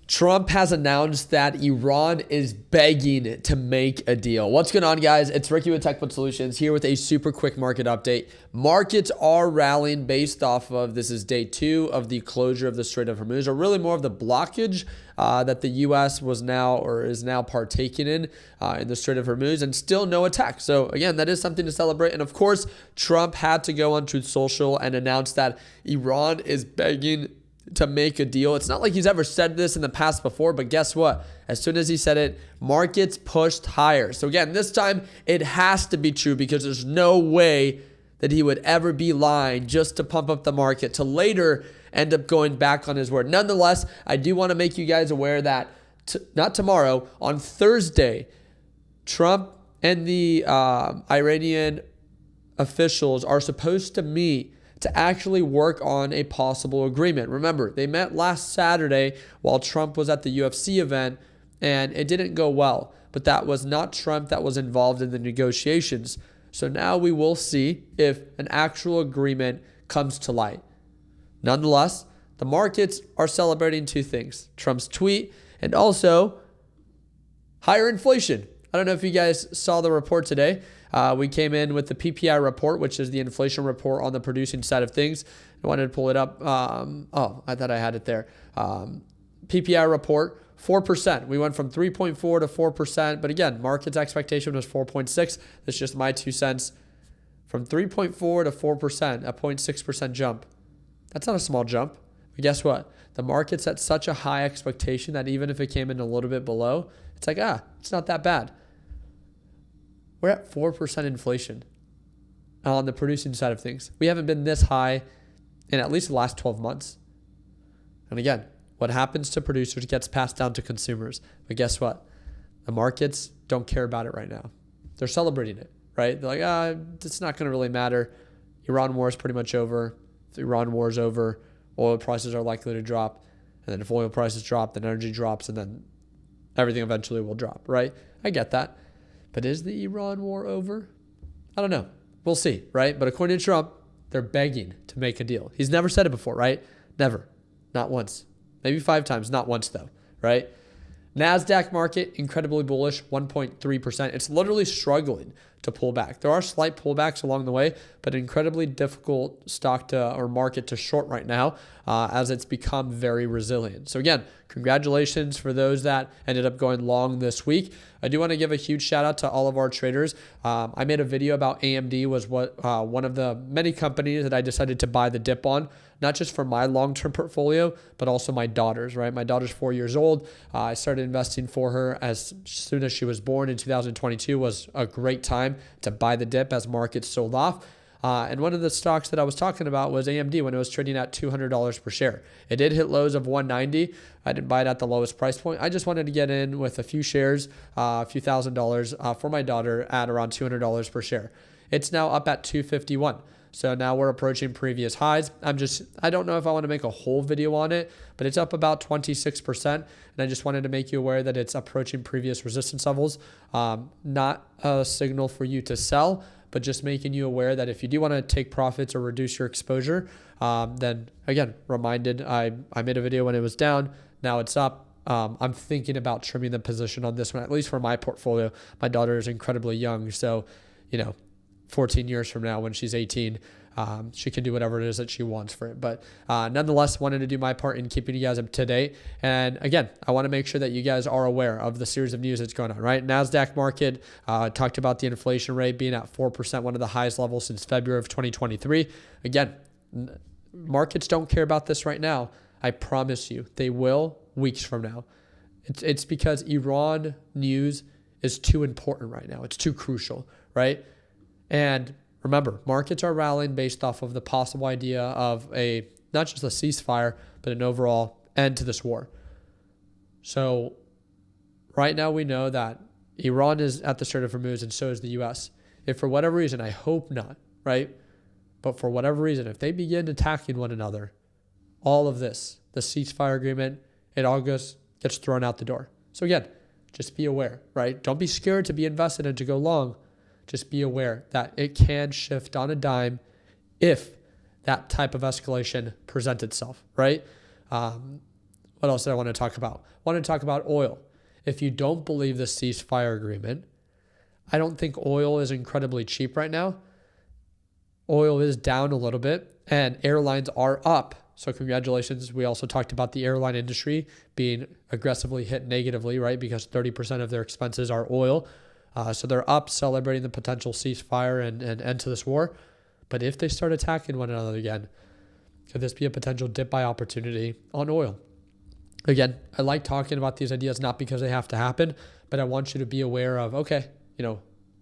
Trump has announced that Iran is begging to make a deal. What's going on, guys? It's Ricky with TechBud Solutions here with a super quick market update. Markets are rallying based off of, this is day 2 of the closure of the Strait of Hormuz, or really more of the blockage that the U.S. was now or is now partaking in the Strait of Hormuz, and still no attack. So again, that is something to celebrate. And of course, Trump had to go on Truth Social and announce that Iran is begging to make a deal. It's not like he's ever said this in the past before, but guess what? As soon as he said it, markets pushed higher. So again, this time it has to be true, because there's no way that he would ever be lying just to pump up the market to later end up going back on his word. Nonetheless, I do want to make you guys aware that not tomorrow, on Thursday, Trump and the Iranian officials are supposed to meet to actually work on a possible agreement. Remember, they met last Saturday while Trump was at the UFC event, and it didn't go well. But that was not Trump that was involved in the negotiations. So now we will see if an actual agreement comes to light. Nonetheless, the markets are celebrating two things: Trump's tweet and also higher inflation. I don't know if you guys saw the report today. We came in with the PPI report, which is the inflation report on the producing side of things. I wanted to pull it up. I thought I had it there. PPI report, 4%. We went from 3.4 to 4%. But again, market's expectation was 4.6. That's just my 2 cents. From 3.4 to 4%, a 0.6% jump. That's not a small jump. But guess what? The market's at such a high expectation that even if it came in a little bit below, it's like, it's not that bad. We're at 4% inflation on the producing side of things. We haven't been this high in at least the last 12 months. And again, what happens to producers gets passed down to consumers. But guess what? The markets don't care about it right now. They're celebrating it, right? They're like, it's not going to really matter. Iran war is pretty much over. If the Iran war is over, oil prices are likely to drop. And then if oil prices drop, then energy drops, and then everything eventually will drop, right? I get that. But is the Iran war over? I don't know. We'll see, right? But according to Trump, they're begging to make a deal. He's never said it before, right? Never. Not once. Maybe 5 times. Not once, though, right? NASDAQ market, incredibly bullish, 1.3%. It's literally struggling to pull back. There are slight pullbacks along the way, but incredibly difficult stock to or market to short right now as it's become very resilient. So again, congratulations for those that ended up going long this week. I do want to give a huge shout out to all of our traders. I made a video about AMD was one of the many companies that I decided to buy the dip on, not just for my long-term portfolio, but also my daughter's, right? My daughter's 4 years old. I started investing for her as soon as she was born in 2022. Was a great time to buy the dip as markets sold off. And one of the stocks that I was talking about was AMD when it was trading at $200 per share. It did hit lows of $190. I didn't buy it at the lowest price point. I just wanted to get in with a few shares, a few $1,000 for my daughter at around $200 per share. It's now up at $251. So now we're approaching previous highs. I don't know if I want to make a whole video on it, but it's up about 26%. And I just wanted to make you aware that it's approaching previous resistance levels. Not a signal for you to sell, but just making you aware that if you do want to take profits or reduce your exposure, then again, reminded, I made a video when it was down. Now it's up. I'm thinking about trimming the position on this one, at least for my portfolio. My daughter is incredibly young. So, 14 years from now when she's 18, she can do whatever it is that she wants for it. But nonetheless, wanted to do my part in keeping you guys up to date. And again, I want to make sure that you guys are aware of the series of news that's going on, right? NASDAQ market, talked about the inflation rate being at 4%, one of the highest levels since February of 2023. Again, markets don't care about this right now. I promise you, they will weeks from now. It's because Iran news is too important right now. It's too crucial, right? And remember, markets are rallying based off of the possible idea of not just a ceasefire, but an overall end to this war. So right now we know that Iran is at the Strait of Hormuz, and so is the U.S. If for whatever reason, I hope not, right? But for whatever reason, if they begin attacking one another, all of this, the ceasefire agreement, it all gets thrown out the door. So again, just be aware, right? Don't be scared to be invested and to go long. Just be aware that it can shift on a dime if that type of escalation presents itself, right? What else did I want to talk about? I want to talk about oil. If you don't believe the ceasefire agreement, I don't think oil is incredibly cheap right now. Oil is down a little bit and airlines are up. So congratulations. We also talked about the airline industry being aggressively hit negatively, right? Because 30% of their expenses are oil. So they're up, celebrating the potential ceasefire and end to this war. But if they start attacking one another again, could this be a potential dip buy opportunity on oil? Again, I like talking about these ideas, not because they have to happen, but I want you to be aware of, okay,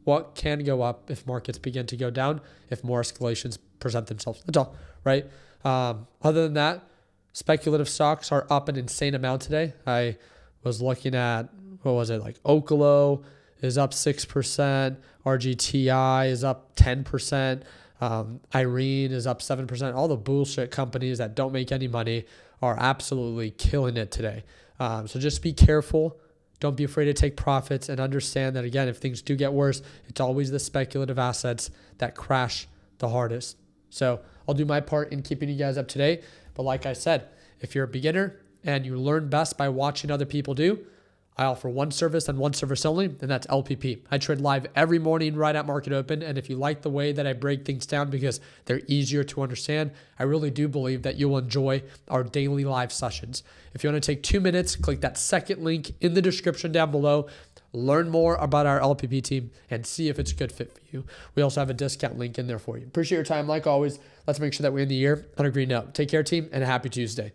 what can go up if markets begin to go down, if more escalations present themselves. That's all, right? Other than that, speculative stocks are up an insane amount today. I was looking at, like Oklo is up 6%, RGTI is up 10%, Irene is up 7%. All the bullshit companies that don't make any money are absolutely killing it today. So just be careful. Don't be afraid to take profits and understand that, again, if things do get worse, it's always the speculative assets that crash the hardest. So I'll do my part in keeping you guys up to date. But like I said, if you're a beginner and you learn best by watching other people do, I offer one service and one service only, and that's LPP. I trade live every morning right at market open. And if you like the way that I break things down because they're easier to understand, I really do believe that you'll enjoy our daily live sessions. If you want to take 2 minutes, click that second link in the description down below. Learn more about our LPP team and see if it's a good fit for you. We also have a discount link in there for you. Appreciate your time. Like always, let's make sure that we end the year on a green note. Take care, team, and a happy Tuesday.